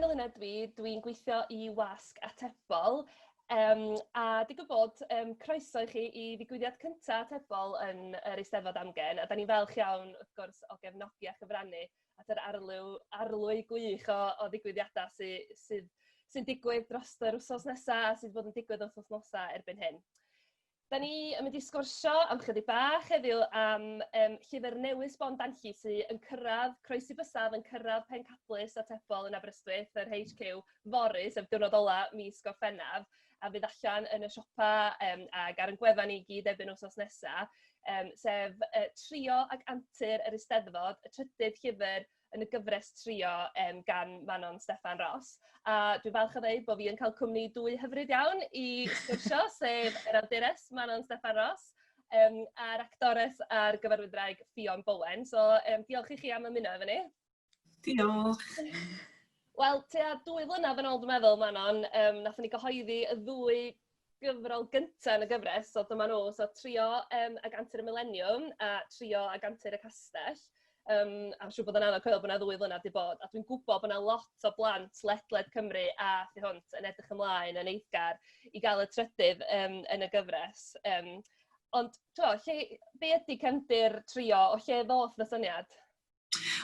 ganlyniad dwi'n gweithio i wasg Atebol, a digwydd bod croeso i chi i ddigwyddiad cyntaf Atebol yn yr Eisteddfod amgen, a da ni'n falch iawn, wrth gwrs, o gefnogi a chyfrannu at yr arlwy gwych o ddigwyddiadau sy'n digwydd dros yr wsos nesaf a sydd bod yn digwydd wrth wythnosa erbyn hyn. Da ni yn mynd i sgwrsio am chydig bach heddiw am llyfr newydd sbon danlli sydd yn cyrraedd, croesi bysaf yn cyrraedd Pencablus Atebol yn Aberystwyth, yr HQ fory, sef diwrnod ola mis Gorffennaf, a fydd allan yn y siopa ac ar y gwefan i gyd erbyn wsos nesaf, sef Trio ac Antur yr Eisteddfod, y trydydd llyfr yn y gyfres Trio gan Manon Steffan Ross. A dwi'n falch o ddeud bod fi yn cael cwmni dwy hyfryd iawn i sgwrsio, sef yr awdures Manon Steffan Ross a'r actores a'r gyfarwyddwraig Fion Bowen. So, diolch i chi am ymuno efo ni. Diolch. Wel, tua 2 flynedd yn ôl, dwi'n meddwl, Manon, nathon ni gyhoeddi y ddwy gyfrol gyntaf yn y gyfres, so dyma nhw, so Trio ag Antur y Millennium a Trio ag Antur y Castell. Am siŵr bod yn anodd coelio bod yna 2 flynedd wedi bod, a dwi'n gwybod bod yna lot o blant ledled Cymru a thu hwnt yn edrych ymlaen yn eiddgar i gael y trydydd yn y gyfres. Ond, be ydy cefndir Trio, o lle ddoth y syniad?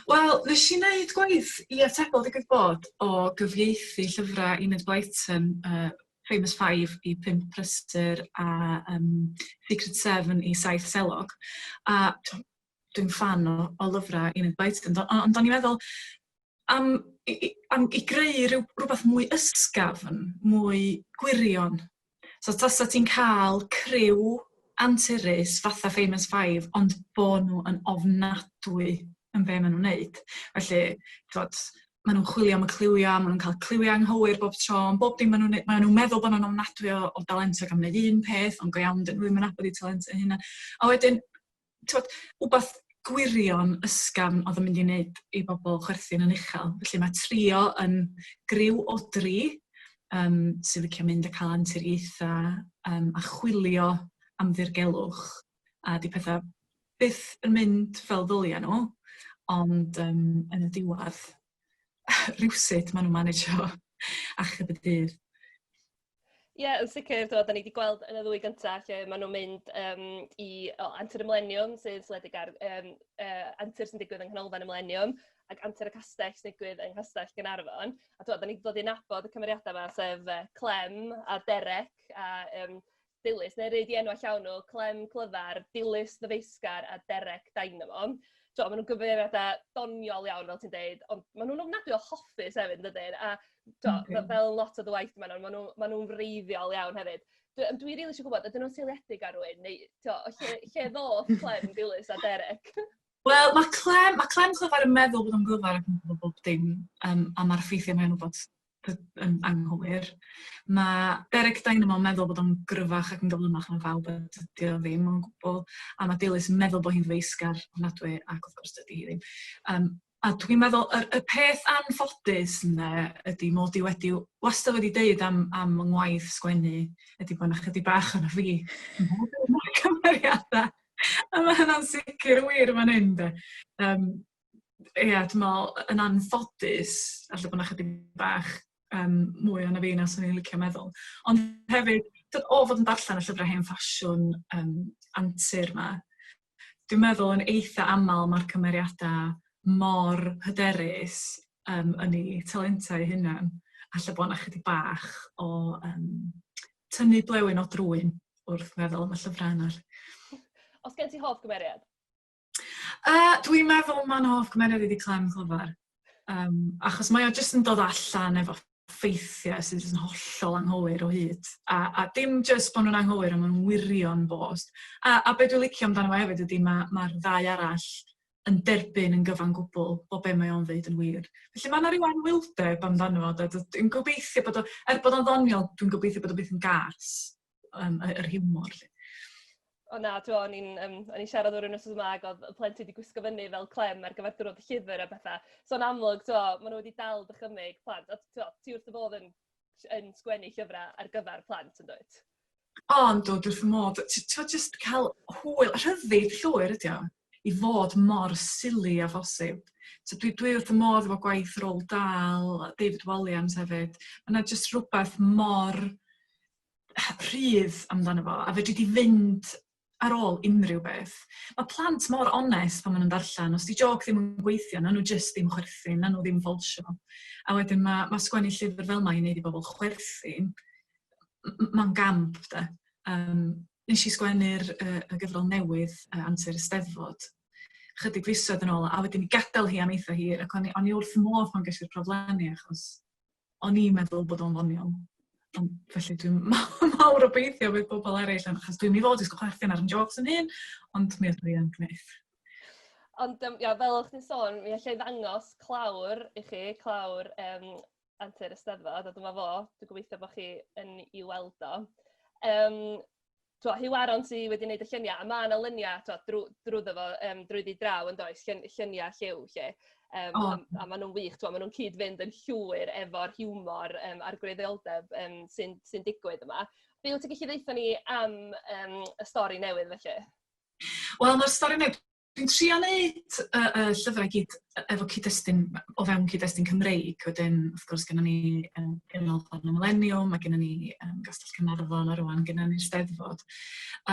Wel, nes i wneud gwaith i Atebol digwydd bod o gyfieithu llyfrau Enid Blyton, Famous 5 i 5 prysur a Secret 7 i 7 selog. A dwi'n fan o lyfrau Enid Blyton, ond o'n i'n meddwl am i greu rhywbeth mwy ysgafn, mwy gwirion. So tasa ti'n cael criw anturus fatha Famous 5, ond bod nhw yn ofnadwy yn be maen nhw'n wneud. Felly, maen nhw'n chwilio am y cliwiau, maen nhw'n cael cliwiau anghywir bob tro, ond bob dim maen nhw'n meddwl bod nhw'n ofnadwy o dalentog am wneud un peth, ond go iawn, dyn nhw'n nabod i talentau hynna. A wedyn, wbath gwirion ysgafn oedd yn mynd i wneud i bobl chwerthin yn uchel. Felly mae Trio yn griw o 3 sydd licio mynd a cael anturiaethau a chwilio am ddirgelwch. A di pethau byth yn mynd fel ddylia nhw, ond yn y diwedd rywsut maen nhw'n manegio achub y dydd. Ie, yn sicr, da ni wedi gweld yn y 2 gyntaf lle maen nhw'n mynd i Antur y Millennium, sydd sledig ar Antur sy'n digwydd yng nghanolfan y Millennium, ac Antur y Castell sy'n digwydd yng Nghastell Gaernarfon. A da ni wedi dod i nabod y cymeriadau yma, sef Clem a Derek a Dilys, neu reid i enwa llawn nhw, Clem Clyfar, Dilys Ddyfeisgar a Derek Dynamo. Maen nhw'n gyfeiriadau doniol iawn, fel ti'n deud, ond maen nhw'n ofnadwy o hoffus hefyd, dydyn, a fel lot o ddwaith maen nhw'n wreiddiol iawn hefyd. Dwi rili eisiau gwybod, ydyn nhw'n seiliedig ar rywun, neu lle ddoth Clem, Dilys a Derek? Wel, mae Clem Clyfar yn meddwl bod o'n glyfar ac yn gwybod bob dim, a mae'r ffeithiau mewn o bod yn anghywir. Mae Derek Dynamo yn meddwl bod o'n gryfach ac yn gyflymach yn fawr, bod dydy o ddim yn gwbl, a mae Dilys yn meddwl bod hi'n ddweisgar ofnadwy ac wrth gwrs dydy hi ddim. A dwi'n meddwl, y peth anffodus ydy mod i wastad wedi deud am yng ngwaith sgwennu, ydy bod yna chydig bach yna fi yn bod yn cymeriadau. A mae hynna'n sicr wir fan hyn, de. Ie, dwi'n meddwl, yn anffodus, allai bod yna chydig bach mwy o'na fi na sy'n ni'n licio meddwl. Ond hefyd, o fod yn darllen y llyfrau hen ffasiwn antur yma, dwi'n meddwl yn eitha aml mae'r cymeriadau mor hyderus yn eu talentau hynna, allai bod yna chydig bach o tynnu blewyn o drwyn wrth meddwl am y llyfrau yna. Os gen ti hoff gymeriad? Dwi'n meddwl mae'n hoff gymeriad wedi Clem Clyfar. Achos mae o jyst yn dod allan efo ffeithiau sydd yn hollol anghywir o hyd. A dim jyst bod nhw'n anghywir, ond maen wirio'n bost. A be dwi'n licio amdano fo hefyd ydy mae'r ddau arall yn derbyn yn gyfan gwbl o be mae o'n ddeud yn wir. Felly mae yna ryw anwyldeb amdano fo. Dwi'n gobeithio bod o, bod o'n ddoniol, dwi'n gobeithio bod o beth yn gas, yr hiwmor. O na, o'n i'n siarad o'r Ynys Ymag, oedd y plentyn wedi gwisgo fyny fel Clem ar gyfer diwrnod y llyfr a bethau. So'n amlwg, maen nhw wedi dal dychymyg plant. Ti wrth y bodd yn sgwennu llyfrau ar gyfer plant, yn dweud? Ond, dwi'n wrth y modd. Ti'n just cael hwyl, rhyddid llwyr ydi o, i fod mor sili a phosib. So dwi wrth y modd efo gwaith Roald Dahl, David Walliams hefyd. Mae'n jyst rhywbeth mor rhydd amdano fo, a fedri di fynd ar ôl unrhyw beth. Mae plant mor onest pan maen nhw'n darllen. Os di joc ddim yn gweithio, na nhw jyst ddim chwerthin, na nhw ddim falsio. A wedyn mae sgwennu llyfr fel yma i wneud i bobl chwerthin. Mae'n gamp, da. Nes i sgwennu'r gyfrol newydd, Antur y Eisteddfod, chydig fisoedd yn ôl, a wedyn i gadael hi am eitha hir, ac o'n i wrth modd pan gysgu'r proflenni, achos o'n i'n meddwl bod o'n ddoniol. Felly dwi'n mawr o beithio bydd bobl eraill, achos dwi'n mynd i fod i chwerthin ar yn jocs yn hyn, ond mi ydw i yn gwneud. Ond, fel o'ch chi'n sôn, mi allai ddangos clawr i chi, clawr Antur y Eisteddfod, a dyma fo, dwi'n gobeithio bod chi yn ei weld o. Hyw Aron sydd wedi gwneud y lluniau, a mae yna luniau drwyddo fo, drwy draw yn does, lluniau lliw lle. A maen nhw'n wych, maen nhw'n cyd-fynd yn llwyr efo'r hiwmor a'r gwreiddioldeb sy'n digwydd yma. Be wyt ti'n gallu ddeutho ni am y stori newydd felly? Wel, mae'r stori newydd, dwi'n trio wneud y llyfrau gyd efo cyd-destun, o fewn cyd-destun Cymreig. Wedyn, wrth gwrs, gennym ni Aelod yn y Millennium, a gennym ni Gastell Caernarfon a rwan, gennym ni'r Eisteddfod.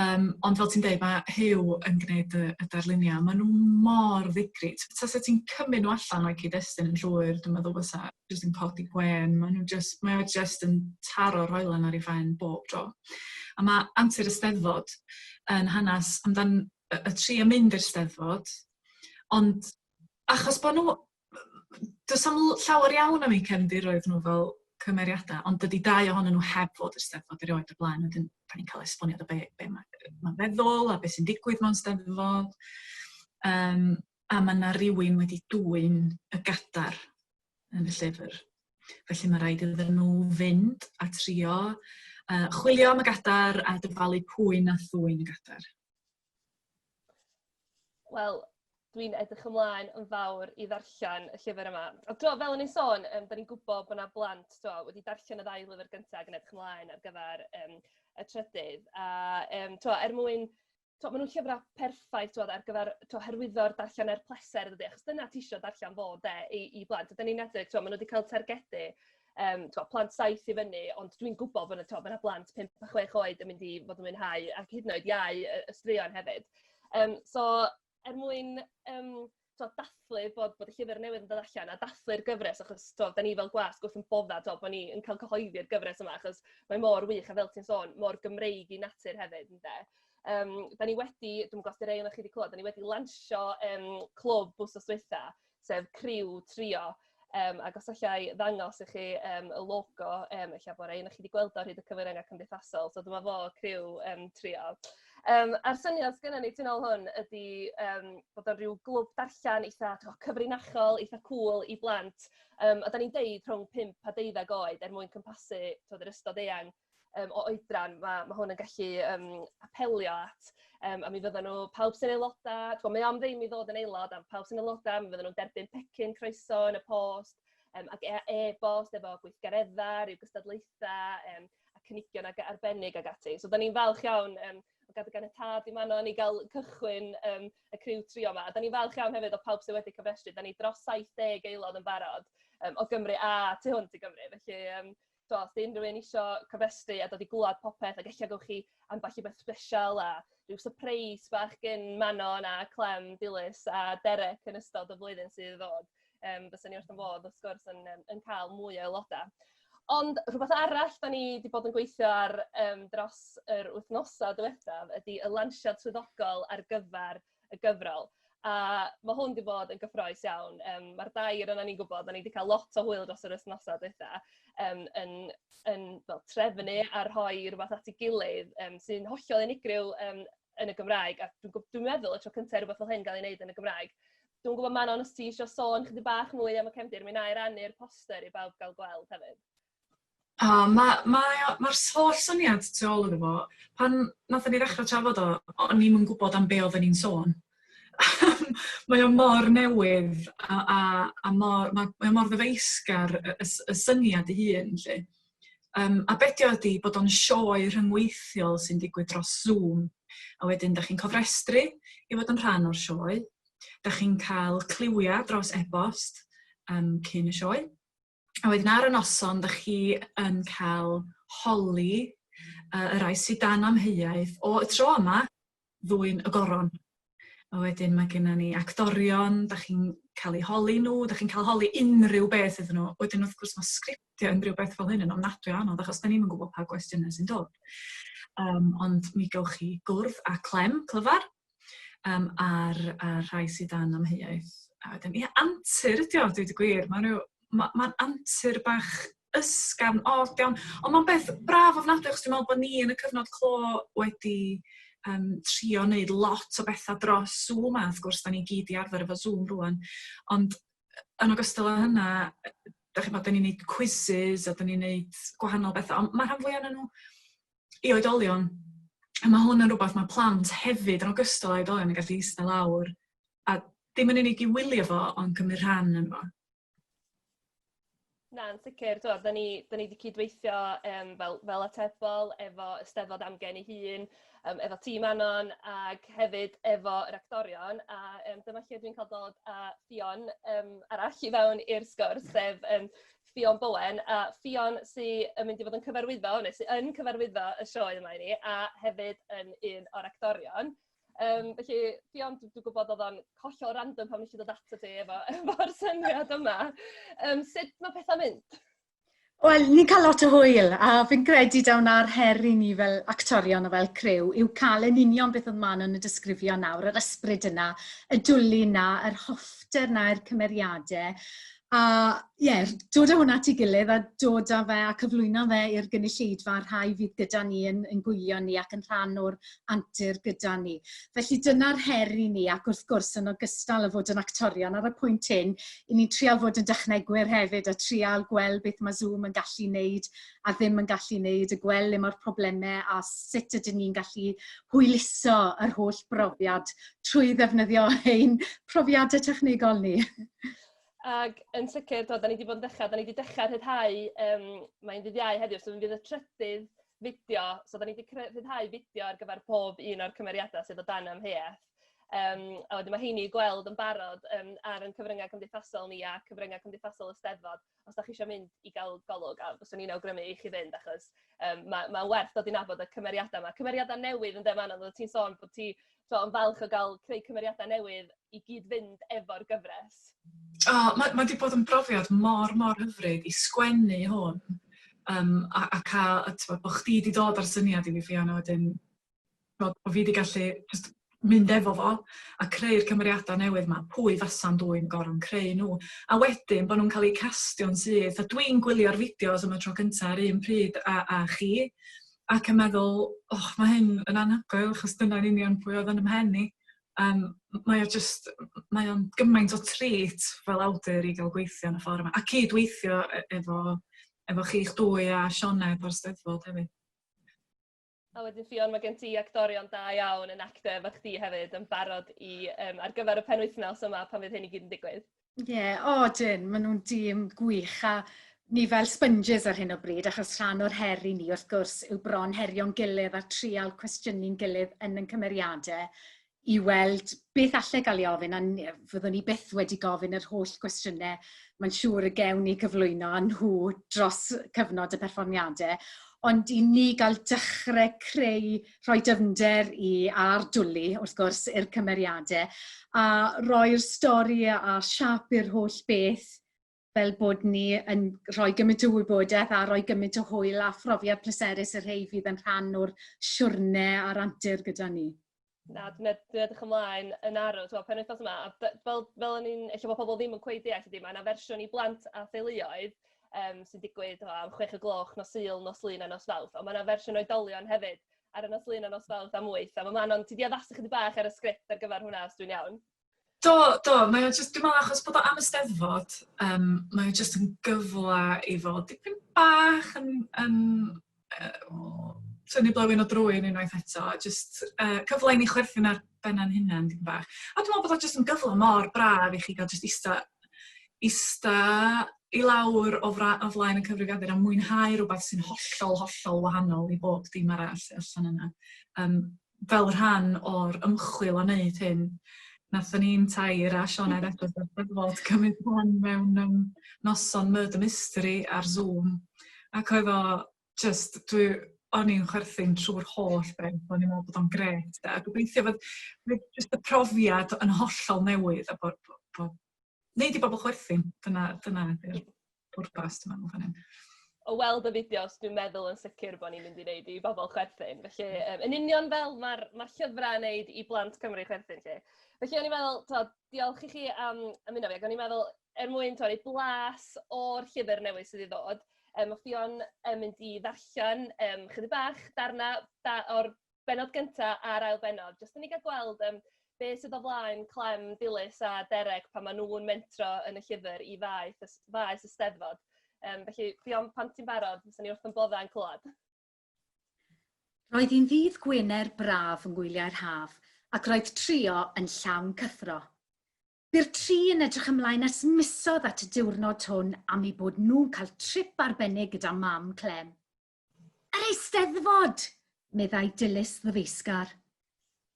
Ond fel ti'n dweud, mae Hyw yn gwneud y darlleniad. Maen nhw mor ddigrid. Tas e ti'n cymryd nhw allan o'i cyd-destun yn llwyr, dwi'n meddwl fysa jyst yn codi gwen. Mae nhw jyst yn taro'r hoelan ar ei fain bob tro. A mae Antur y Eisteddfod yn hanes amdan y tri yn mynd i'r Eisteddfod, ond achos bod nhw, does am llawer iawn am eu cefndiroedd nhw fel cymeriadau, ond dydy dau ohonyn nhw heb fod i'r Eisteddfod erioed o'r blaen, wedyn pan ni'n cael esboniad o be mae'n feddwl a be sy'n digwydd mewn Eisteddfod, a mae yna rhywun wedi dwyn y gadar yn y llyfr. Felly mae rhaid iddyn nhw fynd a trio, chwilio am y gadar a dyfalu pwy na ddwyn y gadar. Wel, dwi'n edrych ymlaen yn fawr i ddarllen y llyfr yma. Fel o'n i'n sôn, da ni'n gwybod bod yna blant wedi darllen y ddau lyfr gyntaf ac yn edrych ymlaen ar gyfer y trydydd. A mwyn, maen nhw'n llyfrau perffaith ar gyfer hyrwyddo'r darllen pleser, achos dyna ti eisiau darllen fod i blant. Da ni'n edrych, maen nhw wedi cael targedu plant 7 i fyny, ond dwi'n gwybod bod yna blant 5 a 6 oed yn mynd i fod yn mwynhau, ac hyd yn oed iau y straeon hefyd. Mwyn dathlu bod y llyfr newydd yn dod allan a dathlu'r gyfres, achos da ni fel gwasg wrth yn bodda bod ni'n cael cyhoeddi'r gyfres yma, achos mae mor wych, a fel ti'n sôn, mor Gymreig i natur hefyd. Da ni wedi, dwi'n gwybod os di rei o'ch chi wedi clywed, da ni wedi lansio clwb wsos diwetha, sef CRIW TRIO, ac os allai ddangos i chi y logo, eich bod rei o'ch chi wedi gweld o hyd y cyfryngau cymdeithasol, so dyma fo CRIW TRIO. A'r syniad sgynnon ni tu'n ôl hwn ydy bod o'n rhyw glwb darllen eitha cyfrinachol, eitha cool i blant. A da ni'n deud rhwng 5 a 12 oed mwyn cympasu yr ystod eang o oedran. Mae hwn yn gallu apelio at. A mi fydden nhw pawb sy'n aelodau, mae am ddim i ddod yn aelod, am pawb sy'n aelodau, mi fydden nhw'n derbyn pecyn croeso yn y post, ac e-bost efo gweithgareddau, rhyw gystadlaethau, a cynigion arbennig ag ati. So da ni'n falch iawn gada gan y tad i manon i gael cychwyn y CRIW TRIO yma. Da ni'n falch iawn hefyd o pawb sydd wedi cyfrestru. Da ni dros 70 aelod yn barod o Gymru a tu hwnt i Gymru. Felly, os di unrhyw un eisiau cyfrestru a dod i glwad popeth, ac eich gawch chi ambell i beth special a rhyw surprise bach gyn Manon a Clem, Dilys a Derek yn ystod y flwyddyn sydd ddod. Bysa ni wrth yn fod, wrth gwrs, yn cael mwy o aelodau. Ond rhywbeth arall da ni wedi bod yn gweithio ar dros yr wythnosau diwethaf ydy y lansiad swyddogol ar gyfer y gyfrol. A mae hwn wedi bod yn gyffroes iawn. Mae'r dair yna ni'n gwybod, da ni wedi cael lot o hwyl dros yr wythnosau diwethaf yn trefnu a rhoi rhywbeth at ei gilydd sy'n hollol unigryw yn y Gymraeg. A dwi'n meddwl y tro cyntaf rhywbeth fel hyn gael ei wneud yn y Gymraeg. Dwi'n gwybod Manon os ti eisiau sôn chydig bach mwy am y cefndir, mi na i rannu'r poster i bawb gael gweld hefyd. Mae'r holl syniad tu ôl iddo fo, pan nathon ni ddechrau trafod o'n i'm yn gwybod am be oedden ni'n sôn. Mae o mor newydd a mae o mor ddyfeisgar y syniad ei hun. A bedio ydy bod o'n sioe rhyngweithiol sy'n digwydd dros Zoom, a wedyn da chi'n cofrestru i fod yn rhan o'r sioe, Da chi'n cael cliwiau dros e-bost cyn y sioe. A wedyn ar y noson, da chi yn cael holi y rai sydd dan amheuaeth o y tro yma, ddwy'n y goron. A wedyn mae gennym ni actorion, da chi'n cael eu holi nhw, da chi'n cael holi unrhyw beth iddyn nhw. Wedyn wrth gwrs mae sgriptio unrhyw beth fel hyn yn ofnadwy o anodd, achos da ni'n gwybod pa gwestiynau sy'n dod. Ond mi gewch chi gwrdd a clem, clyfar, ar rhai sydd dan amheuaeth. A wedyn, ie, antur ydi o, dweud y gwir. Mae'n antur bach ysgafn, od iawn. Ond mae'n beth braf ofnadwy, achos dwi'n meddwl bod ni yn y cyfnod clo wedi trio wneud lot o bethau dros Zoom, a wrth gwrs, da ni gyd i arfer efo Zoom rwan. Ond yn ogystal â hynna, da ni'n gwneud quizzes, a da ni'n gwneud gwahanol bethau. Ond mae rhan fwyaf yn nhw i oedolion. A mae hwn yn rhywbeth mae plant hefyd yn ogystal â oedolion yn gallu eistedd lawr. A dim yn unig i wylio fo, ond cymryd rhan yn fo. Na, yn sicr, da ni wedi cydweithio fel Atebol, efo Eisteddfod amgen ei hun, efo tîm anon, ac hefyd efo yr actorion. A dyma lle dwi'n cael dod â Fion arall i fewn i'r sgwrs, sef Fion Bowen, a Fion sy'n mynd i fod yn cyfarwyddo, neu sy'n yn cyfarwyddo y sioe yma i ni, a hefyd yn un o'r actorion. Felly, Fion, dwi'n gwybod oedd o'n hollol random pan nes i ddod ato ti efo'r syniad yma. Sut mae pethau'n mynd? Wel, ni'n cael lot o hwyl, a fi'n credu dawn ar her i ni fel actorion o fel criw yw cael yn union beth oedd man yn y disgrifio nawr, yr ysbryd yna, y dwlu yna, yr hoffter yna, yr cymeriadau. A dod â hwnna at ei gilydd a dod â fe a cyflwyno fe i'r gynulleidfa rhai fydd gyda ni yn gwylio ni ac yn rhan o'r antur gyda ni. Felly dyna'r her i ni ac wrth gwrs yn ogystal â fod yn actorion ar y pwynt hyn, i ni'n trial fod yn dechnegwyr hefyd a trial gweld beth mae Zoom yn gallu wneud a ddim yn gallu wneud, y gweld le mae'r problemau a sut ydyn ni'n gallu hwyluso yr holl brofiad trwy ddefnyddio ein profiadau technegol ni. Ac yn sicr, da ni wedi bod yn dechrau, da ni wedi dechrau rhyddhau, mae'n ddydd Iau heddiw, so fydd y trydydd fideo, so da ni wedi rhyddhau fideo ar gyfer pob un o'r cymeriadau sydd o dan amheuaeth. A wedyn mae heini i gweld yn barod ar yn cyfryngau cymdeithasol ni a cyfryngau cymdeithasol Eisteddfod. Os da chi eisiau mynd i gael golwg, a fyswn ni'n awgrymu i chi fynd, achos mae werth dod i nabod y cymeriadau yma. Cymeriadau newydd yn deman, ond ti'n sôn bod ti yn falch o gael creu cymeriadau newydd i gyd fynd efo'r gyfres. Mae wedi bod yn brofiad mor hyfryd i sgwennu hwn a cael, bod chdi wedi dod ar syniad i fi Fion, a wedyn bod fi wedi gallu mynd efo fo a creu'r cymeriadau newydd yma, pwy fasa'n Dwy'n Goron creu nhw. A wedyn bod nhw'n cael eu castio'n syth, a dwi'n gwylio'r fideos am y tro cyntaf ar un pryd a chi, ac yn meddwl, mae hyn yn anhygoel, achos dyna'n union pwy oedd yn ymhen ni. Mae o'n gymaint o treat fel awdur i gael gweithio yn y ffordd yma. A cydweithio efo chi'ch dwy a Sioned o'r Eisteddfod hefyd. A wedyn Fion, mae gen ti actorion da iawn yn actio efo chdi hefyd yn barod ar gyfer y penwythnos yma pan fydd hyn i gyd yn digwydd. Dyn, maen nhw'n dîm gwych a ni fel sponges ar hyn o bryd, achos rhan o'r her i ni wrth gwrs yw bron herio'n gilydd a trial cwestiynu'n gilydd yn yn cymeriadau i weld beth allai gael ei ofyn, a fyddwn ni byth wedi gofyn yr holl cwestiynau mae'n siŵr y gewn ni gyflwyno a nhw dros cyfnod y perfformiadau, ond i ni gael dechrau creu rhoi dyfnder a'r dwlu, wrth gwrs, i'r cymeriadau, a roi'r stori a siap i'r holl beth, fel bod ni yn rhoi gymaint o wybodaeth a rhoi gymaint o hwyl a phrofiad pleserus y rhai fydd yn rhan o'r siwrne a'r antur gyda ni. Na, dwi'n edrych ymlaen yn arw, penwythnos yma, a fel ni'n, eich bod pobl ddim yn cweud deall ydy, mae yna fersiwn i blant a theuluoedd sy'n digwydd am 6 o'r gloch nos Sul, nos Lun a nos Fawrth, ond mae yna fersiwn oedolion hefyd ar y nos Lun a nos Fawrth am 8, a mae ma'n ti di addasu chydig bach ar y sgript ar gyfer hwnna, os dwi'n iawn? Do, dwi'n meddwl achos bod o am Eisteddfod, mae o jyst yn gyfle i fod dipyn bach tynnu blywyn o drwy yn unwaith eto, jyst cyfle i ni chwerthin ar benna'n hunan dipyn bach. A dwi'n meddwl bod o jyst yn gyfle mor braf i chi gael jyst ista i lawr o flaen y cyfrifiadur a mwynhau rhywbeth sy'n hollol wahanol i bob dim arall allan yna. Fel rhan o'r ymchwil o wneud hyn, Nathon ni'n tair a Sioned Edward ar Eisteddfod cymryd hwn mewn noson Murder Mystery ar Zoom. Ac oedd o, o'n i'n chwerthu'n trwy'r holl beth, o'n i'n meddwl bod o'n gret. A gobeithio fod just y profiad yn hollol newydd, a neud i bobl chwerthu'n. Dyna ydy'r pwrpas, dwi'n meddwl fan hyn. O weld y fideos, dwi'n meddwl yn sicr bod ni'n mynd i wneud i bobl chwerthin. Felly, yn union fel mae'r llyfrau yn wneud i blant Cymru chwerthin. Felly, o'n i'n meddwl, diolch i chi am ymuno fi. O'n i'n meddwl, mwyn torri blas o'r llyfr newydd sydd i ddod, mae Ffion mynd i ddarllen chydig bach darna o'r benod gyntaf a'r ail benod. Jyst yn ei gael gweld beth sydd o flaen Clem, Dilys a Derek pan maen nhw'n mentro yn y llyfr i faes Eisteddfod. Felly, Ffion, pan ti'n barod, fysa ni wrth yn boddau'n clywed. Roedd hi'n ddydd Gwener braf yn gwyliau'r haf, ac roedd trio yn llawn cyffro. By'r tri yn edrych ymlaen ers misodd at y diwrnod hwn am ei bod nhw'n cael trip arbennig gyda mam Clem. Yr Eisteddfod, meddai Dilys ddyfeisgar.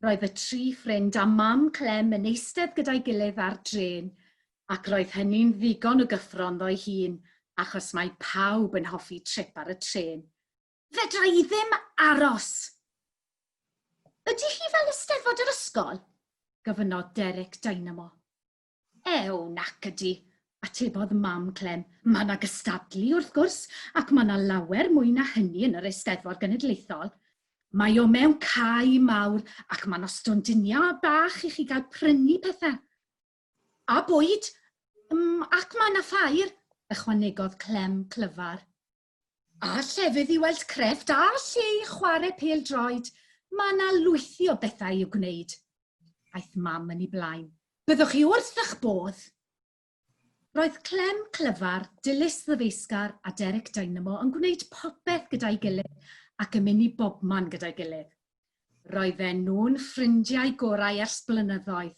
Roedd y tri ffrind a mam Clem yn eistedd gyda'i gilydd ar dren, ac roedd hynny'n ddigon o gyffron ddo'i hun, achos mae pawb yn hoffi trip ar y tren. Fedra i ddim aros. Ydy chi fel Eisteddfod yr ysgol? Gofynnodd Derek Dynamo. Nac ydy, atebodd mam Clem. Mae yna gystadlu wrth gwrs, ac mae yna lawer mwy na hynny yn yr Eisteddfod Genedlaethol. Mae o mewn cae mawr, ac mae yna stondiniau bach i chi gael prynu pethau. A bwyd, ac mae yna ffair, ychwanegodd Clem clyfar. A llefydd i weld crefft a lle i chwarae pêl-droed, mae yna lwythi o bethau i'w gwneud. Aeth mam yn ei blaen. Byddwch chi wrth eich bodd? Roedd Clem clyfar, Dilys ddyfeisgar a Derek Dynamo yn gwneud popeth gyda'i gilydd ac yn mynd i bobman gyda'i gilydd. Roedden nhw'n ffrindiau gorau ers blynyddoedd,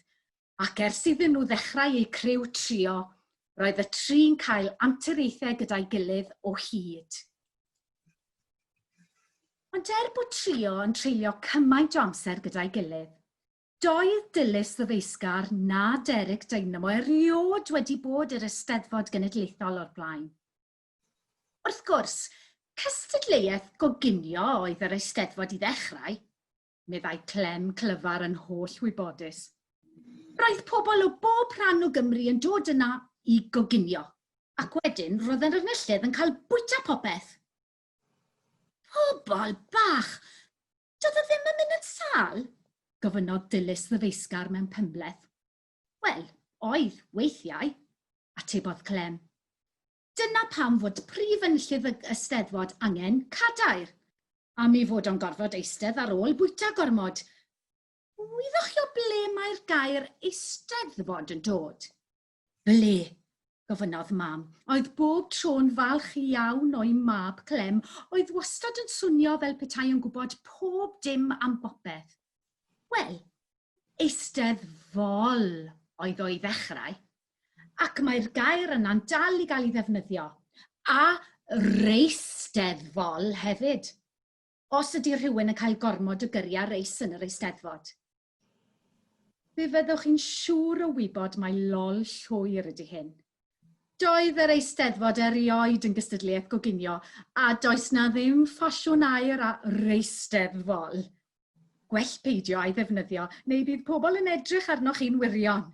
ac ers iddyn nhw ddechrau eu CRIW TRIO, roedd y tri'n cael anturiaethau gyda'i gilydd o hyd. Ond bod trio yn treulio cymaint o amser gyda'i gilydd, doedd Dilys ddyfeisgar na Derek Dynamo eriod wedi bod yr Eisteddfod Genedlaethol o'r blaen. Wrth gwrs, cystadleuaeth goginio oedd yr Eisteddfod i ddechrau, meddai Clem clyfar yn holl wybodus. Roedd pobl o bob rhan o Gymru yn dod yna i goginio, ac wedyn roedd yr enillydd yn cael bwyta popeth. Pobl bach, doedd o ddim yn mynd yn sâl? Gofynnodd Dilys ddyfeisgar mewn pymbleth. Wel, oedd weithiau, atebodd Clem. Dyna pam fod prif enillydd y Eisteddfod angen cadair, a mi fod o'n gorfod eistedd ar ôl bwyta gormod. Wyddwch chi o ble mae'r gair Eisteddfod yn dod? Ble? Gofynnodd mam. Oedd bob tro'n falch iawn o'i mab Clem, oedd wastad yn swnio fel petai yn gwybod pob dim am bopeth. Wel, Eisteddfol oedd o'i ddechrau, ac mae'r gair yna'n dal i gael ei ddefnyddio, a reisteddfol hefyd, os ydy rhywun yn cael gormod o gyriau reis yn yr Eisteddfod. Fe fyddwch chi'n siŵr o wybod mae lol llwyr ydy hyn. Doedd yr Eisteddfod erioed yn gystadleuaeth goginio, a does na ddim ffasiwn air a reisteddfol. Gwell peidio a'i ddefnyddio, neu bydd pobl yn edrych arnoch chi'n wirion.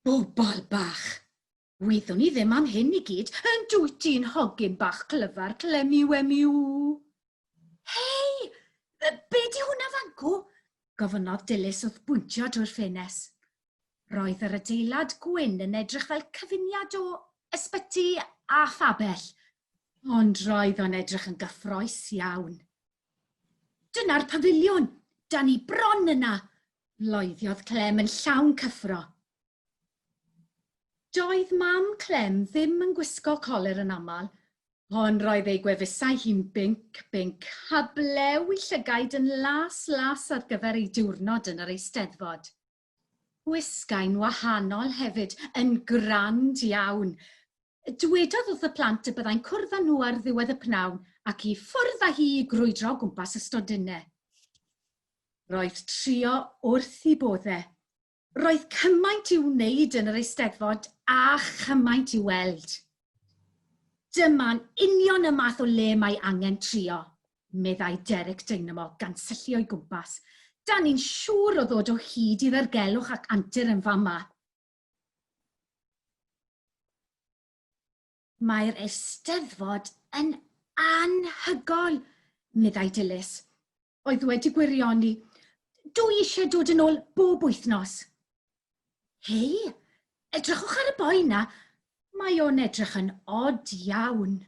Bobl bach, wyddwn ni ddim am hyn i gyd, yn dwyt ti'n hogyn bach clyfar clemiw emiw. Hei, be di hwnna fanco? Gofynnodd Dilys wrth bwyntio drwy'r ffenest. Roedd yr adeilad gwyn yn edrych fel cyfuniad o ysbyty a phabell, ond roedd o'n edrych yn gyffrous iawn. Dyna'r pafiliwn, da ni bron yna, loeddiodd Clem yn llawn cyffro. Doedd mam Clem ddim yn gwisgo coler yn aml, ond roedd ei gwefusau hi'n binc, a blew ei llygaid yn las ar gyfer ei diwrnod yn yr Eisteddfod. Gwisgau'n wahanol hefyd, yn grand iawn. Dywedodd wrth y plant y byddai'n cwrdd â nhw ar ddiwedd y pnawn ac i ffwrdd â hi i grwydro gwmpas ystodynau. Roedd trio wrth i boddau, Roedd cymaint i'w wneud yn yr Eisteddfod a chymaint i'w weld. Dyma'n union y math o le mae angen trio, meddai Derek Dynamo gan syllu o'i gwmpas. Da ni'n siŵr o ddod o hyd i ddargelwch ac antur yn fama. Mae'r Eisteddfod yn anhygol, meddai Dilys. Oedd wedi gwirioni, dwi eisiau dod yn ôl bob wythnos. Hei, edrychwch ar y boi na, mae o'n edrych yn od iawn.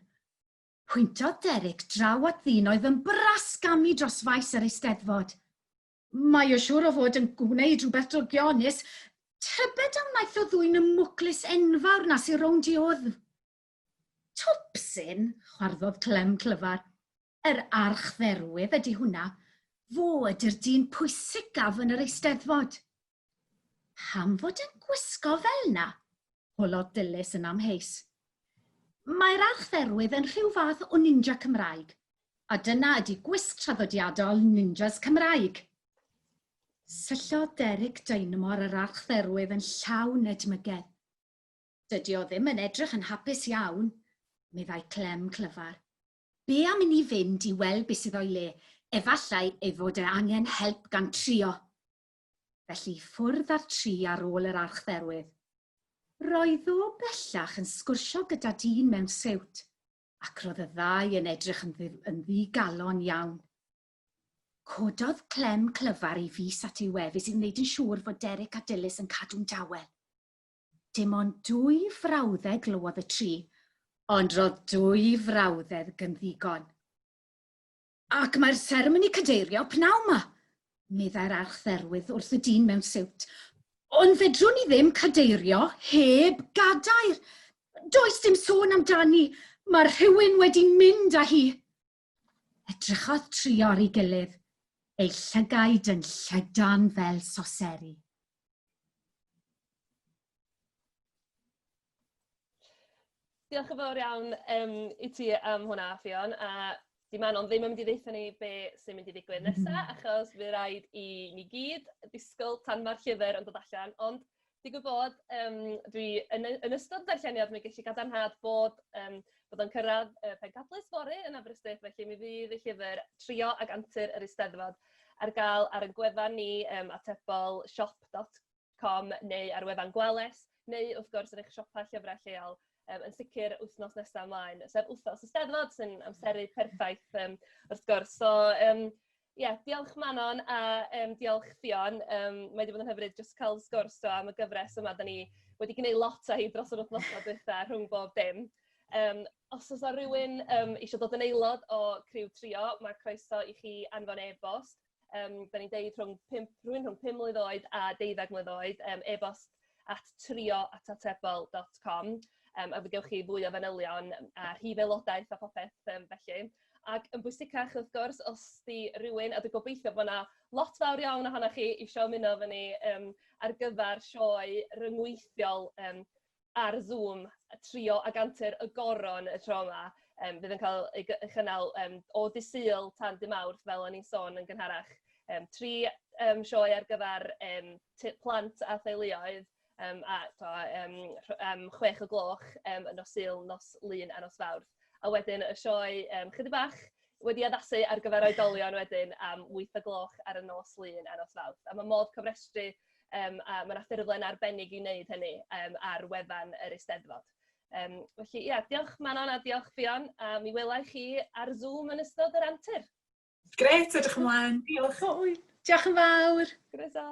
Pwyntodd Derek draw at ddyn oedd yn brasgamu dros faes yr Eisteddfod. Mae o siŵr o fod yn gwneud rhywbeth drogionus, tybed am wnaeth o ddwy'n ymwclus enfawr na sy'n rownd i oedd. Twpsyn, chwarddodd Clem clyfar. Yr archdderwydd ydy hwnna. Fo ydy'r dyn pwysicaf yn yr Eisteddfod. Pam fod yn gwisgo fel na? Holodd Dilys yn amheus. Mae'r archdderwydd yn rhyw fath o ninja Cymraeg, a dyna ydy gwisg traddodiadol ninjas Cymraeg. Syllodd Derek Dynamo ar yr archdderwydd yn llawn edmygedd. Dydy o ddim yn edrych yn hapus iawn, meddai Clem clyfar. Be am i ni fynd i weld beth sydd o'i le, efallai ei fod e angen help gan trio. Felly ffwrdd ar tri ar ôl yr archdderwydd. Roedd o bellach yn sgwrsio gyda dyn mewn siwt, ac roedd y ddau yn edrych yn ddigalon iawn. Cododd Clem clyfar i fus at ei wefus i wneud yn siŵr fod Derek a Dilys yn cadw'n dawel. Dim ond 2 frawddeg glywodd y tri, ond roedd 2 frawddeg yn ddigon. Ac mae'r seremoni cadeirio pnawn ma, meddai'r archdderwydd wrth y dyn mewn siwt. Ond fedrwn ni ddim cadeirio heb gadair. Does dim sôn amdani, mae rhywun wedi mynd â hi. Edrychodd trio ar ei gilydd, ei llygaid yn llydan fel soseri. Diolch yn fawr iawn i ti am hwnna, Fion, a di Manon ddim yn mynd i ddeithio ni be sy'n mynd i ddigwydd nesaf, achos fydd rhaid i ni gyd disgwyl tan mae'r llyfr yn dod allan, ond di gwybod, dwi yn ystod darlleniad, mae gallu gadarnhad bod o'n cyrraedd pencadlys fory yn Aberystwyth, felly mi fydd y llyfr Trio ac Antur yr Eisteddfod ar gael ar y gwefan ni Atebol shop.com neu ar wefan Gwales, neu wrth gwrs yn eich siopa llyfrau lleol. Yn sicr wythnos nesaf ymlaen, sef wythnos Eisteddfod sy'n amseru perffaith wrth gwrs. So, diolch Manon a diolch Fion. Mae wedi bod yn hyfryd jyst cael sgwrs am y gyfres yma. Da ni wedi gwneud lot o hi dros yr wythnosau dwytha rhwng bob dim. Os oes rhywun eisiau dod yn aelod o CRIW TRIO, mae croeso i chi anfon e-bost. Da ni'n deud rhywun rhwng 5 mlwydd oed a 12 mlwydd oed, e-bost at trio@atebol.com. A fe gewch chi fwy o fanylion a rhif aelodaeth a popeth felly. Ac yn bwysicach wrth gwrs, os di rhywun, a dwi'n gobeithio bod yna lot fawr iawn ohonoch chi eisiau ymuno efo ni ar gyfer sioe rhyngweithiol ar Zoom, Trio ac Antur y Goron y tro yma. Fydd yn cael ei chynnal o dydd Sul tan dydd Mawrth fel o'n i'n sôn yn gynharach. 3 sioe ar gyfer plant a theuluoedd, a 6 o gloch nos Sul, nos Lun a nos Fawrth. A wedyn y sioe chydig bach wedi addasu ar gyfer oedolion wedyn am 8 o gloch ar y nos Lun a nos Fawrth. A mae modd cofrestru a mae yna ffurflen arbennig i wneud hynny ar wefan yr Eisteddfod. Felly, diolch Manon a diolch Fion, a mi welai chi ar Zoom yn ystod yr Antur. Gret, edrych ymlaen. Diolch. Diolch yn fawr. Croeso.